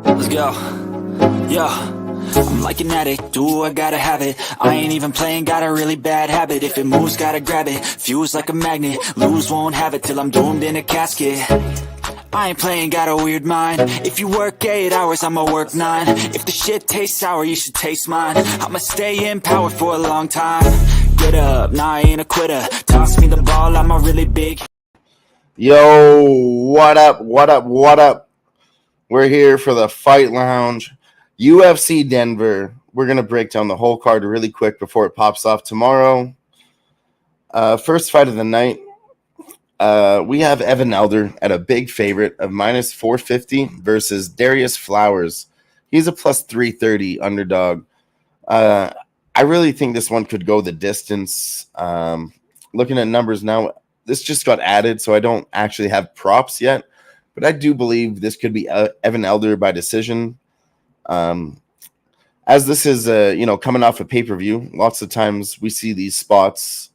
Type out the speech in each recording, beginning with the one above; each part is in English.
Let's go. Yo, I'm like an addict, do I gotta have it. I ain't even playing, got a really bad habit. If it moves, gotta grab it, fuse like a magnet. Lose, won't have it till I'm doomed in a casket. I ain't playing, got a weird mind. If you work 8 hours, I'ma work 9. If the shit tastes sour, you should taste mine. I'ma stay in power for a long time. Get up, nah, I ain't a quitter. Toss me the ball, I'm a really big. Yo, what up, what up, what up? We're here for the Fight Lounge, UFC Denver. We're going to break down the whole card really quick before it pops off tomorrow. First fight of the night, we have Evan Elder at a big favorite of minus 450 versus Darius Flowers. He's a plus 330 underdog. I really think this one could go the distance. Looking at numbers now, this just got added, so I don't actually have props yet. But I do believe this could be Evan Elder by decision. As this is, coming off a pay-per-view, lots of times we see these spots,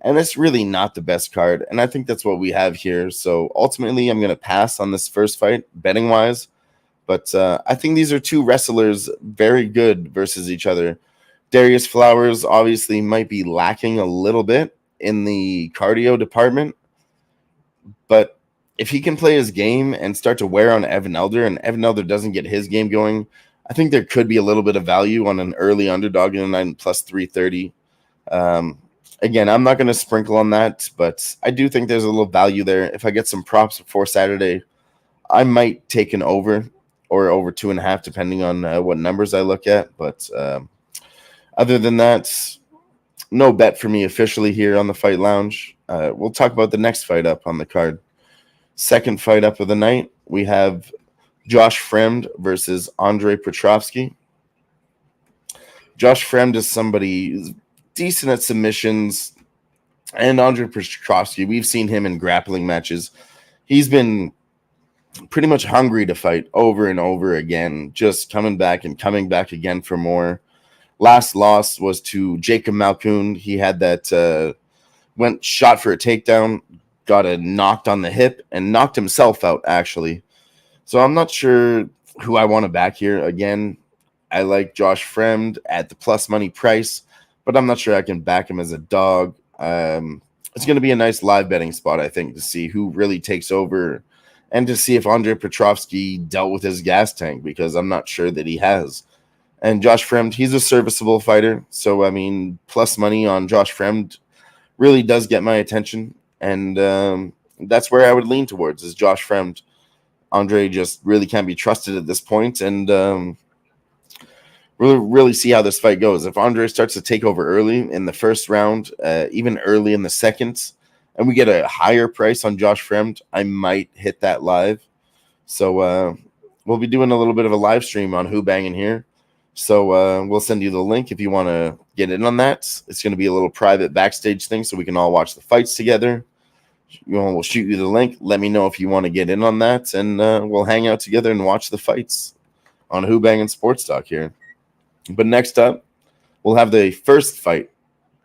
and it's really not the best card. And I think that's what we have here. So ultimately, I'm going to pass on this first fight, betting-wise. But I think these are two wrestlers very good versus each other. Darius Flowers obviously might be lacking a little bit in the cardio department. But if he can play his game and start to wear on Evan Elder, and Evan Elder doesn't get his game going, I think there could be a little bit of value on an early underdog in the night plus 330. Again, I'm not going to sprinkle on that, but I do think there's a little value there. If I get some props before Saturday, I might take an over or over 2.5, depending on what numbers I look at. But other than that, no bet for me officially here on the Fight Lounge. We'll talk about the next fight up on the card. Second fight up of the night, we have Josh Fremd versus Andre Petrovsky. Josh Fremd is somebody who's decent at submissions, and Andre Petrovsky, we've seen him in grappling matches. He's been pretty much hungry to fight over and over again, just coming back again for more. Last loss was to Jacob Malkoun. He had that went shot for a takedown, got a knocked on the hip, and knocked himself out, actually. So I'm not sure who I want to back here. Again, I like Josh Fremd at the plus money price, but I'm not sure I can back him as a dog. It's going to be a nice live betting spot, I think, to see who really takes over and to see if Andre Petrovsky dealt with his gas tank, because I'm not sure that he has. And Josh Fremd, he's a serviceable fighter. So, I mean, plus money on Josh Fremd really does get my attention. And that's where I would lean towards, is Josh Fremd. Andre just really can't be trusted at this point. And we'll really see how this fight goes. If Andre starts to take over early in the first round, even early in the second, and we get a higher price on Josh Fremd, I might hit that live. So we'll be doing a little bit of a live stream on Who-Bangin here. So we'll send you the link if you want to get in on that. It's going to be a little private backstage thing so we can all watch the fights together. We'll shoot you the link. Let me know if you want to get in on that, and we'll hang out together and watch the fights on Who-Bangin Sports Talk here. But next up, we'll have the first fight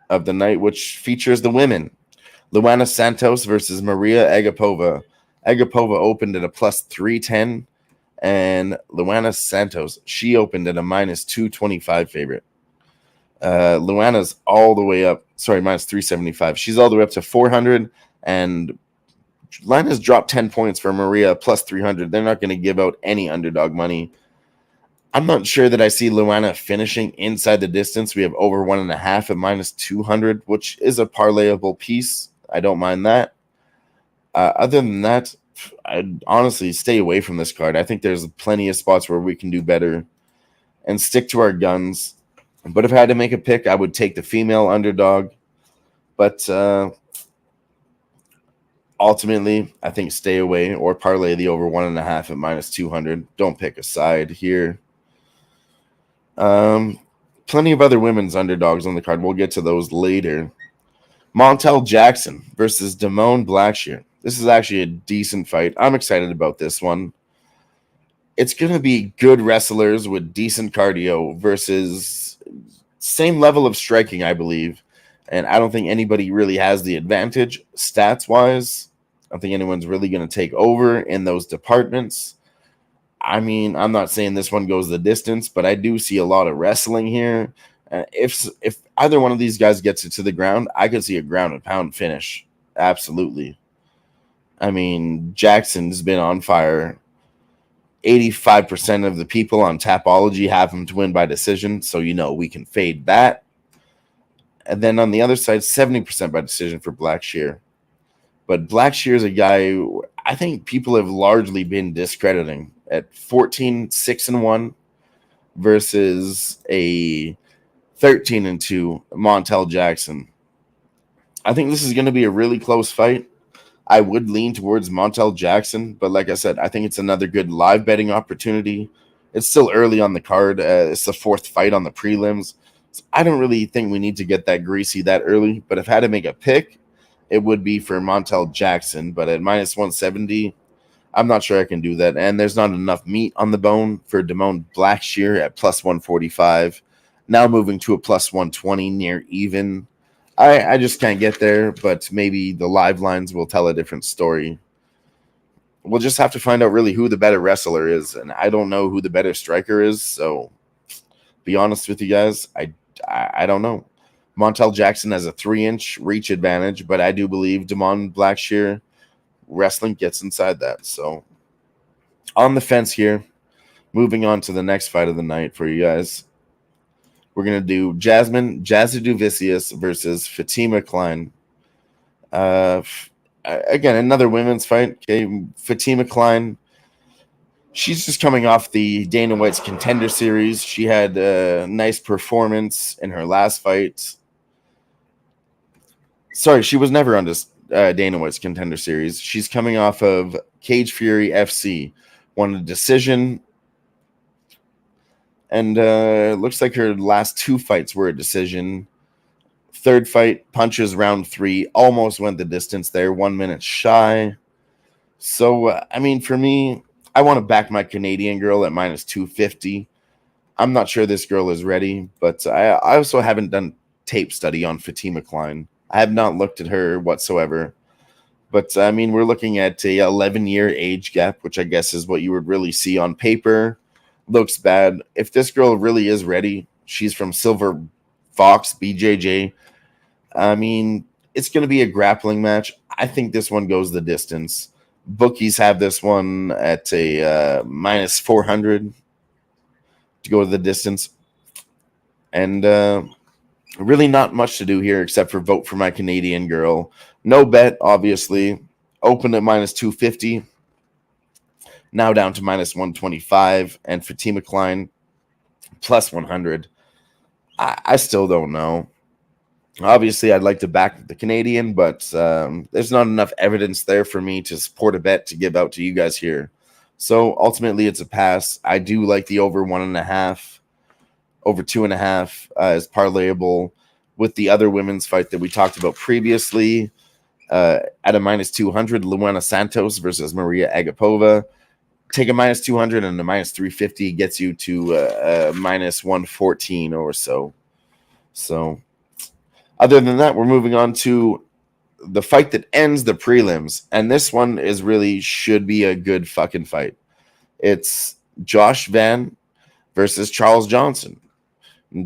of the night, which features the women. Luana Santos versus Maria Agapova. Agapova opened at a plus 310, and Luana Santos, she opened at a minus 225 favorite. Luana's all the way up, minus 375. She's all the way up to 400, and Luana's dropped 10 points for Maria plus 300. They're not going to give out any underdog money. I'm not sure that I see Luana finishing inside the distance. We have over 1.5 at minus 200, which is a parlayable piece. I don't mind that. Other than that, I'd honestly stay away from this card. I think there's plenty of spots where we can do better and stick to our guns. But if I had to make a pick, I would take the female underdog. But ultimately, I think stay away or parlay the over 1.5 at minus 200. Don't pick a side here. Plenty of other women's underdogs on the card. We'll get to those later. Montel Jackson versus Damone Blackshear. This is actually a decent fight. I'm excited about this one. It's going to be good wrestlers with decent cardio versus same level of striking, I believe. And I don't think anybody really has the advantage stats-wise. I don't think anyone's really going to take over in those departments. I mean, I'm not saying this one goes the distance, but I do see a lot of wrestling here. If either one of these guys gets it to the ground, I could see a ground and pound finish. Absolutely. I mean, Jackson's been on fire. 85% of the people on Tapology have him to win by decision, so we can fade that. And then on the other side, 70% by decision for Blackshear. But Blackshear is a guy who I think people have largely been discrediting at 14-6-1 versus a 13-2 Montel Jackson. I think this is going to be a really close fight. I would lean towards Montel Jackson, but like I said, I think it's another good live betting opportunity. It's still early on the card. It's the fourth fight on the prelims. So I don't really think we need to get that greasy that early, but if I had to make a pick, it would be for Montel Jackson. But at minus 170, I'm not sure I can do that. And there's not enough meat on the bone for Damone Blackshear at plus 145. Now moving to a plus 120 near even. I just can't get there, but maybe the live lines will tell a different story. We'll just have to find out really who the better wrestler is, and I don't know who the better striker is, so be honest with you guys, I don't know. Montel Jackson has a 3-inch reach advantage, but I do believe Damone Blackshear wrestling gets inside that. So on the fence here, moving on to the next fight of the night for you guys. We're going to do Jasmine Jasudavicius versus Fatima Klein. Again, another women's fight. Okay, Fatima Klein, she's just coming off the Dana White's Contender Series. She had a nice performance in her last fight. Sorry, she was never on this Dana White's Contender Series. She's coming off of Cage Fury FC. Won a decision. And looks like her last 2 fights were a decision. Third fight, punches round 3. Almost went the distance there. 1 minute shy. So, I mean, for me, I want to back my Canadian girl at minus 250. I'm not sure this girl is ready, but I also haven't done tape study on Fatima Klein. I have not looked at her whatsoever. But, I mean, we're looking at a 11-year age gap, which I guess is what you would really see on paper. Looks bad. If this girl really is ready, she's from Silver Fox, BJJ. I mean, it's going to be a grappling match. I think this one goes the distance. Bookies have this one at a minus 400 to go the distance. And really not much to do here except for vote for my Canadian girl. No bet, obviously. Open at minus 250. Now down to minus 125. And Fatima Klein, plus 100. I still don't know. Obviously, I'd like to back the Canadian, but there's not enough evidence there for me to support a bet to give out to you guys here. So ultimately, it's a pass. I do like the over 1.5, over 2.5 is parlayable with the other women's fight that we talked about previously. At a minus 200, Luana Santos versus Maria Agapova. Take a minus 200 and a minus 350 gets you to minus 114 or so. So other than that, we're moving on to the fight that ends the prelims. And this one is really should be a good fucking fight. It's Josh Van versus Charles Johnson.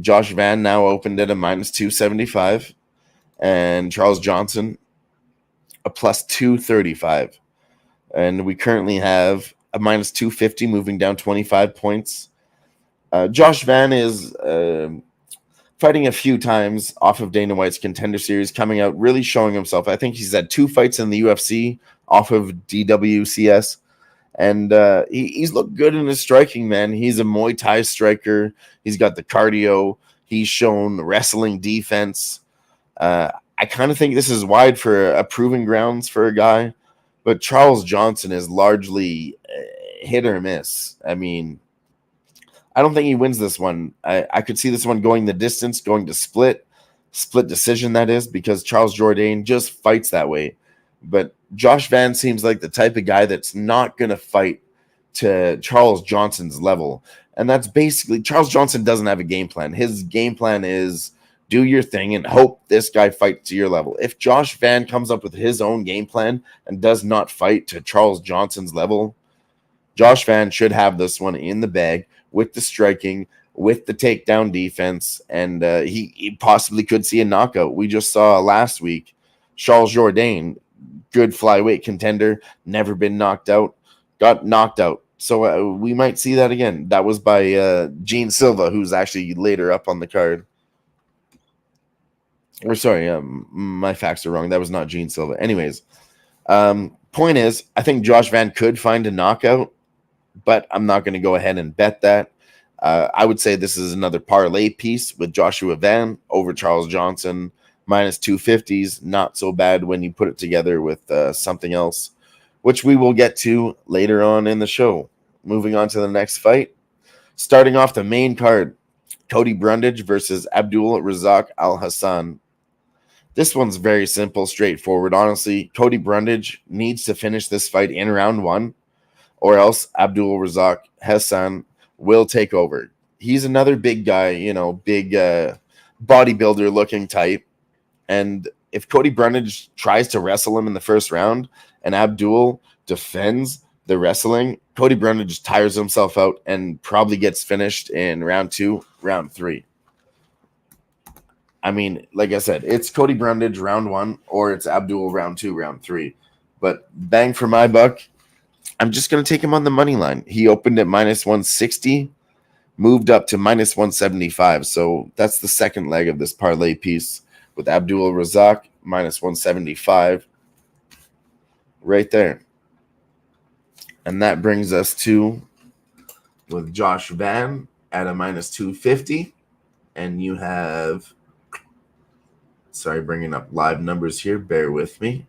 Josh Van now opened at a minus 275. And Charles Johnson a plus 235. And we currently have a minus 250 moving down 25 points. Josh Van is fighting a few times off of Dana White's Contender Series, coming out really showing himself. I think he's had 2 fights in the UFC off of DWCS, and he's looked good in his striking, man. He's a Muay Thai striker. He's got the cardio. He's shown wrestling defense. I kind of think this is wide for a proving grounds for a guy, but Charles Johnson is largely hit or miss. I mean, I don't think he wins this one. I could see this one going the distance, going to split decision, that is, because Charles Jourdain just fights that way. But Josh Van seems like the type of guy that's not going to fight to Charles Johnson's level. And that's basically, Charles Johnson doesn't have a game plan. His game plan is do your thing and hope this guy fights to your level. If Josh Van comes up with his own game plan and does not fight to Charles Johnson's level, Josh Van should have this one in the bag with the striking, with the takedown defense, and he possibly could see a knockout. We just saw last week Charles Jourdain, good flyweight contender, never been knocked out, got knocked out. So we might see that again. That was by Gene Silva, who's actually later up on the card. Or sorry, my facts are wrong. That was not Gene Silva. Anyways, point is, I think Josh Van could find a knockout, but I'm not going to go ahead and bet that. I would say this is another parlay piece with Joshua Van over Charles Johnson, minus 250s. Not so bad when you put it together with something else, which we will get to later on in the show. Moving on to the next fight. Starting off the main card, Cody Brundage versus Abdul Razak Al Hassan. This one's very simple, straightforward. Honestly, Cody Brundage needs to finish this fight in round 1, or else Abdul Razak Hassan will take over. He's another big guy, big bodybuilder looking type. And if Cody Brundage tries to wrestle him in the first round and Abdul defends the wrestling, Cody Brundage tires himself out and probably gets finished in round 2, round 3. I mean, like I said, it's Cody Brundage round 1 or it's Abdul round 2, round 3. But bang for my buck, I'm just going to take him on the money line. He opened at minus 160, moved up to minus 175. So that's the second leg of this parlay piece with Abdul Razak, minus 175 right there. And that brings us to with Josh Van at a minus 250. And you have, sorry, bringing up live numbers here. Bear with me.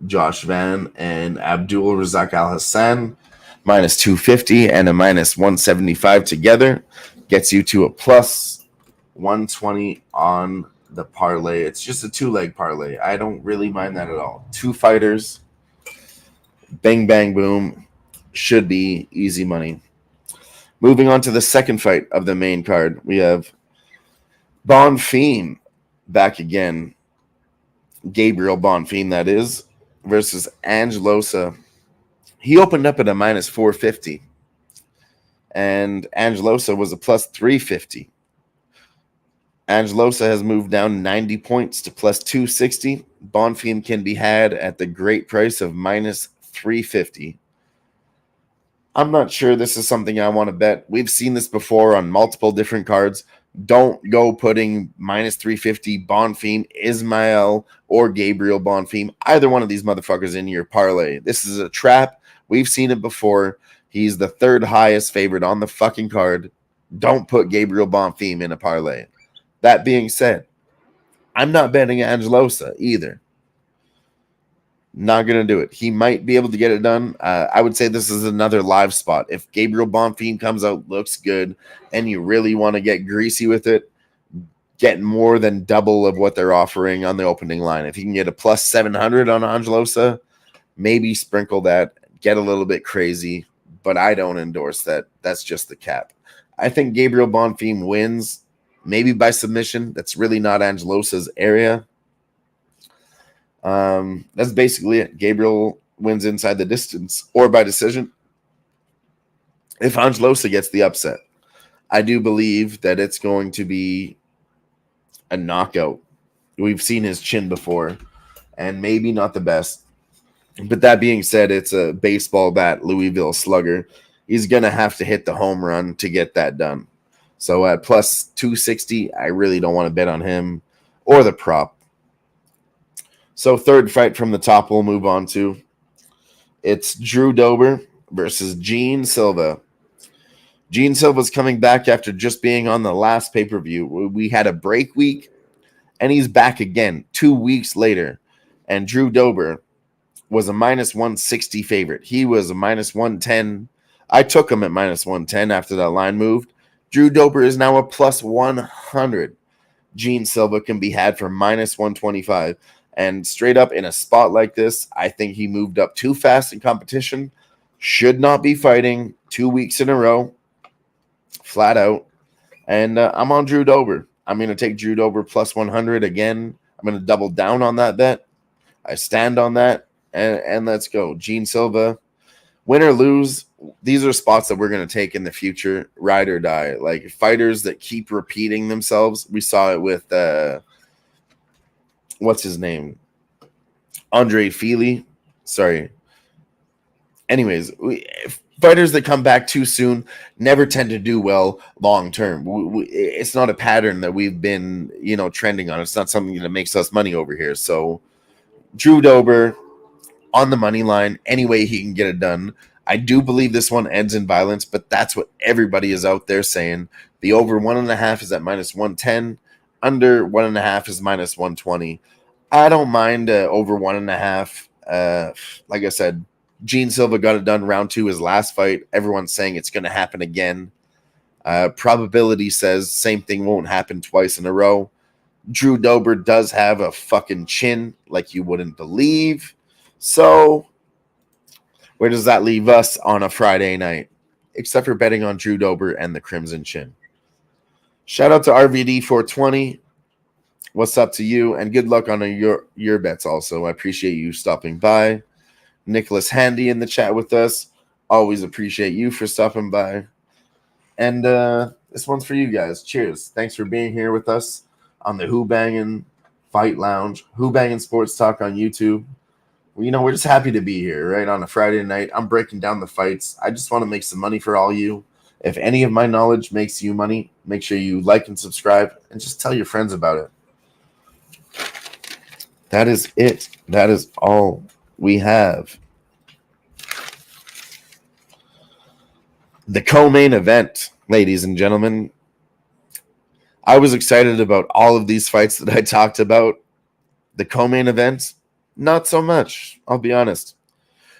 Josh Van and Abdul Razak Al Hassan, minus 250 and a minus 175 together, gets you to a plus 120 on the parlay. It's just a 2-leg parlay. I don't really mind that at all. 2 fighters, bang, bang, boom, should be easy money. Moving on to the second fight of the main card, we have Bonfim back again. Gabriel Bonfim, that is, versus Angelosa. He opened up at a minus 450, and Angelosa was a plus 350. Angelosa has moved down 90 points to plus 260. Bonfim can be had at the great price of minus 350. I'm not sure this is something I want to bet. We've seen this before on multiple different cards. Don't go putting minus 350 Bonfim, Ismail, or Gabriel Bonfim, either one of these motherfuckers in your parlay. This is a trap. We've seen it before. He's the 3rd highest favorite on the fucking card. Don't put Gabriel Bonfim in a parlay. That being said, I'm not betting Angelosa either. Not going to do it. He might be able to get it done. I would say this is another live spot. If Gabriel Bonfim comes out, looks good, and you really want to get greasy with it, get more than double of what they're offering on the opening line. If you can get a plus 700 on Angelosa, maybe sprinkle that, get a little bit crazy, but I don't endorse that. That's just the cap. I think Gabriel Bonfim wins, maybe by submission. That's really not Angelosa's area. That's basically it. Gabriel wins inside the distance or by decision. If Angelosa gets the upset, I do believe that it's going to be a knockout. We've seen his chin before, and maybe not the best. But that being said, it's a baseball bat, Louisville Slugger. He's going to have to hit the home run to get that done. So at plus 260, I really don't want to bet on him or the prop. So third fight from the top we'll move on to. It's Drew Dober versus Gene Silva. Gene Silva's coming back after just being on the last pay-per-view. We had a break week, and he's back again 2 weeks later. And Drew Dober was a minus 160 favorite. He was a minus 110. I took him at minus 110 after that line moved. Drew Dober is now a plus 100. Gene Silva can be had for minus 125. And straight up in a spot like this, I think he moved up too fast in competition. should not be fighting 2 weeks in a row, flat out. And I'm on Drew Dober. I'm going to take Drew Dober plus 100 again. I'm going to double down on that bet. I stand on that. And let's go. Gene Silva, win or lose, these are spots that we're going to take in the future, ride or die. Like fighters that keep repeating themselves. We saw it with, what's his name? Andre Feely. Sorry. Anyways, fighters that come back too soon never tend to do well long term. It's not a pattern that we've been, trending on. It's not something that makes us money over here. So Drew Dober on the money line, any way he can get it done. I do believe this one ends in violence, but that's what everybody is out there saying. The over 1.5 is at minus 110. Under 1.5 is minus 120. I don't mind over 1.5. Like I said, Gene Silva got it done round 2, his last fight. Everyone's saying it's going to happen again. Probability says same thing won't happen twice in a row. Drew Dober does have a fucking chin like you wouldn't believe. So where does that leave us on a Friday night? Except for betting on Drew Dober and the Crimson Chin. Shout out to RVD420. What's up to you? And good luck on your bets also. I appreciate you stopping by. Nicholas Handy in the chat with us. Always appreciate you for stopping by. And this one's for you guys. Cheers. Thanks for being here with us on the Who-Bangin Fight Lounge. Who-Bangin Sports Talk on YouTube. We're just happy to be here, right, on a Friday night. I'm breaking down the fights. I just want to make some money for all you. If any of my knowledge makes you money, make sure you like and subscribe and just tell your friends about it. That is it. That is all we have. The co-main event, ladies and gentlemen. I was excited about all of these fights that I talked about. The co-main event, not so much, I'll be honest.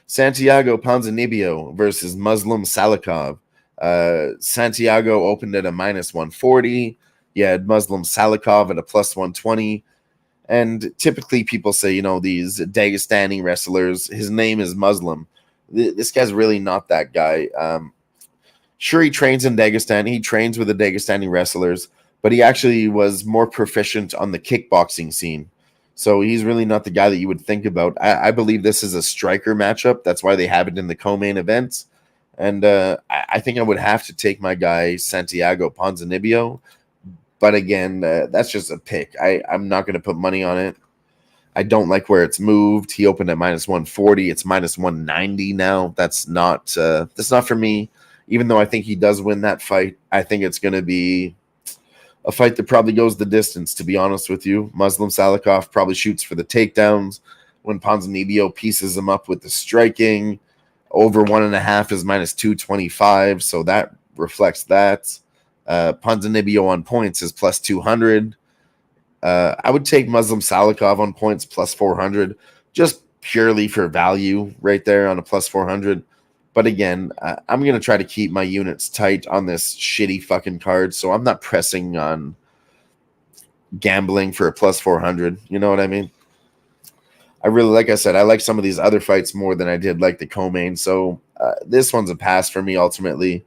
Santiago Ponzinibbio versus Muslim Salikov. Santiago opened at a minus 140. You had Muslim Salikov at a plus 120. And typically people say, these Dagestani wrestlers, his name is Muslim. This guy's really not that guy. Sure, he trains in Dagestan. He trains with the Dagestani wrestlers, but he actually was more proficient on the kickboxing scene. So he's really not the guy that you would think about. I believe this is a striker matchup. That's why they have it in the co-main events. And I think I would have to take my guy Santiago Ponzinibbio. But again, that's just a pick. I'm not going to put money on it. I don't like where it's moved. He opened at minus 140. It's minus 190 now. That's not for me. Even though I think he does win that fight, I think it's going to be a fight that probably goes the distance, to be honest with you. Muslim Salikov probably shoots for the takedowns when Ponzinibbio pieces him up with the striking. Over 1.5 is minus 225, so that reflects that. Ponzinibbio on points is plus 200. I would take Muslim Salikov on points plus 400, just purely for value right there on a plus 400. But again, I'm going to try to keep my units tight on this shitty fucking card, so I'm not pressing on gambling for a plus 400. You know what I mean? Like I said, I like some of these other fights more than I did like the co-main, so this one's a pass for me ultimately.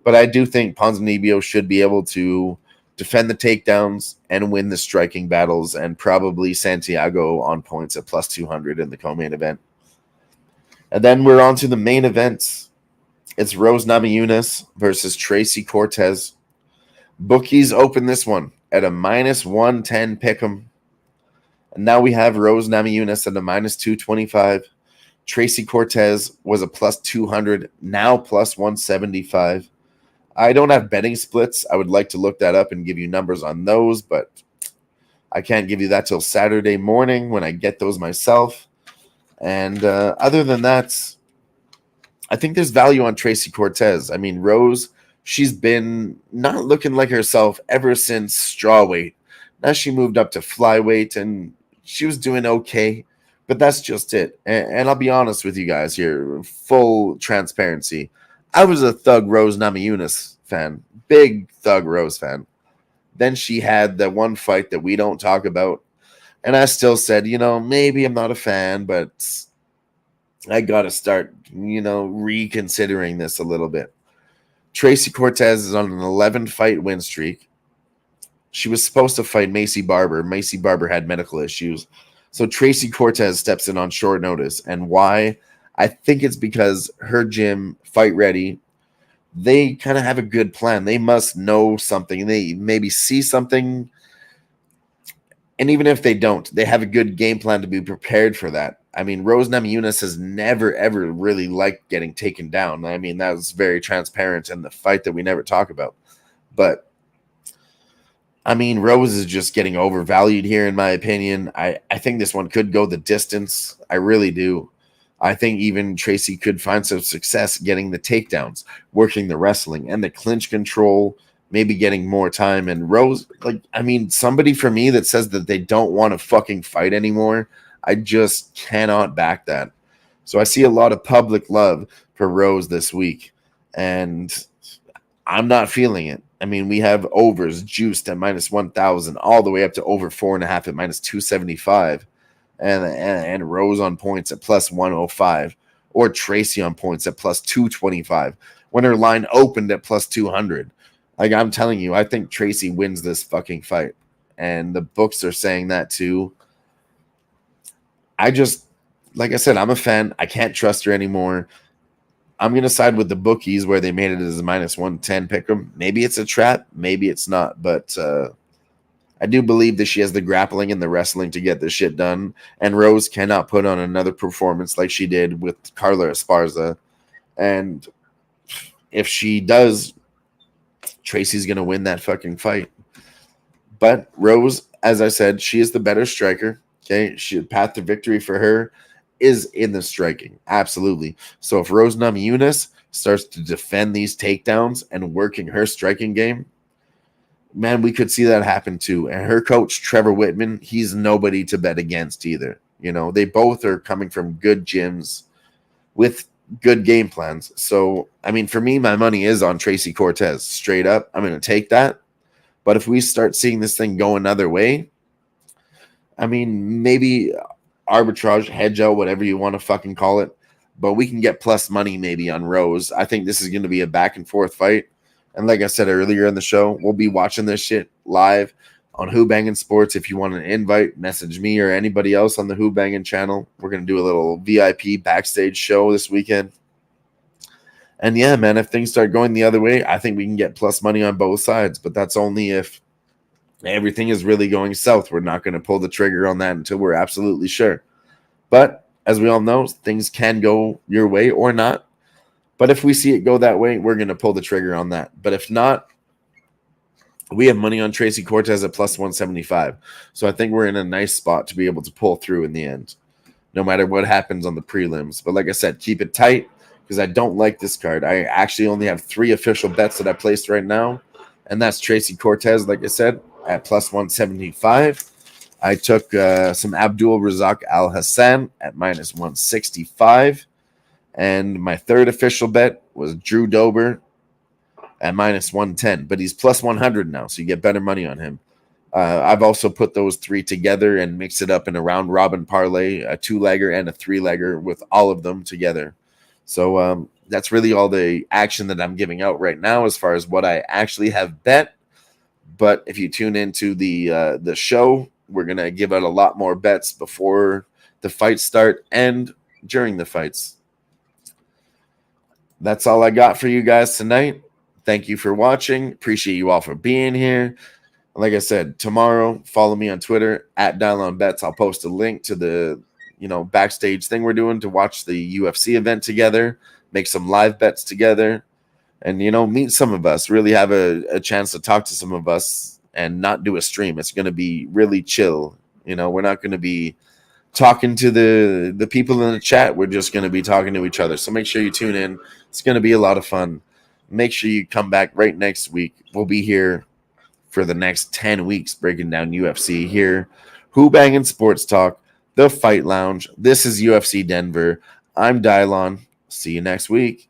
But I do think Ponzinibbio should be able to defend the takedowns and win the striking battles, and probably Santiago on points at plus 200 in the co-main event. And then we're on to the main events. It's Rose Namajunas versus Tracy Cortez. Bookies open this one at a minus 110 pick'em. And now we have Rose Namajunas at a minus 225. Tracy Cortez was a plus 200, now plus 175. I don't have betting splits. I would like to look that up and give you numbers on those, but I can't give you that till Saturday morning when I get those myself. And other than that, I think there's value on Tracy Cortez. I mean, Rose, she's been not looking like herself ever since strawweight. Now she moved up to flyweight, and she was doing okay, but that's just it. And I'll be honest with you guys here, full transparency. I was a Thug Rose Namajunas fan, big Thug Rose fan. Then she had that one fight that we don't talk about. And I still said, maybe I'm not a fan, but I got to start, reconsidering this a little bit. Tracy Cortez is on an 11-fight win streak. She was supposed to fight Macy Barber. Macy Barber had medical issues. So Tracy Cortez steps in on short notice. And why? I think it's because her gym, Fight Ready, they kind of have a good plan. They must know something. They maybe see something. And even if they don't, they have a good game plan to be prepared for that. I mean, Rose Namajunas has never, ever really liked getting taken down. I mean, that was very transparent in the fight that we never talk about. But I mean, Rose is just getting overvalued here, in my opinion. I think this one could go the distance. I really do. I think even Tracy could find some success getting the takedowns, working the wrestling and the clinch control, maybe getting more time. And Rose, somebody for me that says that they don't want to fucking fight anymore, I just cannot back that. So I see a lot of public love for Rose this week, and I'm not feeling it. I mean, we have overs juiced at minus 1,000 all the way up to over 4.5 at minus 275. And Rose on points at plus 105, or Tracy on points at plus 225 when her line opened at plus 200. Like, I'm telling you, I think Tracy wins this fucking fight. And the books are saying that too. Like I said, I'm a fan. I can't trust her anymore. I'm going to side with the bookies where they made it as a minus 110 pick 'em. Maybe it's a trap. Maybe it's not. But I do believe that she has the grappling and the wrestling to get this shit done. And Rose cannot put on another performance like she did with Carla Esparza. And if she does, Tracy's going to win that fucking fight. But Rose, as I said, she is the better striker. Okay, path to victory for her is in the striking. Absolutely. So if Rose Namajunas starts to defend these takedowns and working her striking game, man, we could see that happen too. And her coach, Trevor Whitman, he's nobody to bet against either. They both are coming from good gyms with good game plans. So, I mean, for me, my money is on Tracy Cortez. Straight up, I'm going to take that. But if we start seeing this thing go another way, I mean, maybe arbitrage, hedge out, whatever you want to fucking call it. But we can get plus money maybe on Rose. I think this is going to be a back and forth fight. And like I said earlier in the show, we'll be watching this shit live on Who-Bangin Sports. If you want an invite, message me or anybody else on the Who-Bangin channel. We're going to do a little VIP backstage show this weekend. And yeah, man, if things start going the other way, I think we can get plus money on both sides. But that's only if everything is really going south. We're not going to pull the trigger on that until we're absolutely sure. But as we all know, things can go your way or not. But if we see it go that way, we're going to pull the trigger on that. But if not, we have money on Tracy Cortez at plus 175. So I think we're in a nice spot to be able to pull through in the end, no matter what happens on the prelims. But like I said, keep it tight because I don't like this card. I actually only have 3 official bets that I placed right now, and that's Tracy Cortez, like I said, at plus 175. I took some Abdul Razak Al Hassan at minus 165. And my third official bet was Drew Dober at minus 110. But he's plus 100 now, so you get better money on him. I've also put those 3 together and mixed it up in a round robin parlay, a 2-legger and a 3-legger with all of them together. So that's really all the action that I'm giving out right now as far as what I actually have bet. But if you tune into the show, we're going to give out a lot more bets before the fights start and during the fights. That's all I got for you guys tonight. Thank you for watching. Appreciate you all for being here. Like I said, tomorrow, follow me on Twitter at DialOnBets. I'll post a link to the backstage thing we're doing to watch the UFC event together, make some live bets together, and meet some of us. Really have a chance to talk to some of us and not do a stream. It's going to be really chill. We're not going to be talking to the people in the chat. We're just going to be talking to each other. So make sure you tune in. It's going to be a lot of fun. Make sure you come back right next week. We'll be here for the next 10 weeks breaking down UFC here. Who-Bangin Sports Talk, The Fight Lounge. This is UFC Denver. I'm Dylon. See you next week.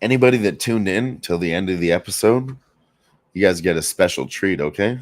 Anybody that tuned in till the end of the episode, you guys get a special treat, okay?